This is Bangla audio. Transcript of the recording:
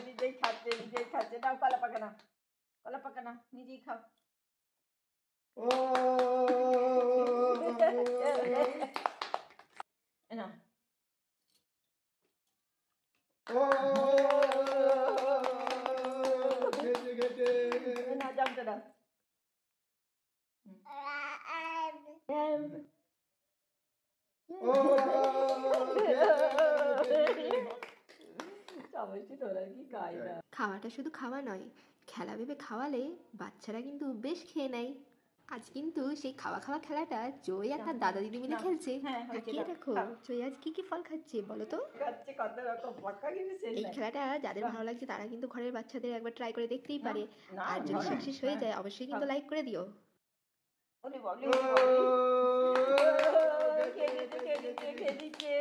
নিজেই খাচ্ছে নিজেই খাচ্ছে। নাও কলা পাকানা, কলা পাকানা নিজেই খাও। না না জমতে দাও। খাওয়াটা শুধু খাওয়া নয়, খেলা ভেবে খাওয়ালে বাচ্চারা কিন্তু বেশ খেয়ে নেয়। আজ কিন্তু সেই খাওয়া খাওয়া খেলাটা জয় আর তার দাদা দিদি মিলে খেলছে। তাকিয়ে দেখো জয় আজ কি কি ফল খাচ্ছে বলো তো। এই খেলাটা যাদের ভালো লাগছে তারা কিন্তু ঘরের বাচ্চাদের একবার ট্রাই করে দেখতেই পারে। আর যদি সাকসেস হয়ে যায় অবশ্যই কিন্তু লাইক করে দিও। খেয়ে দিচ্ছে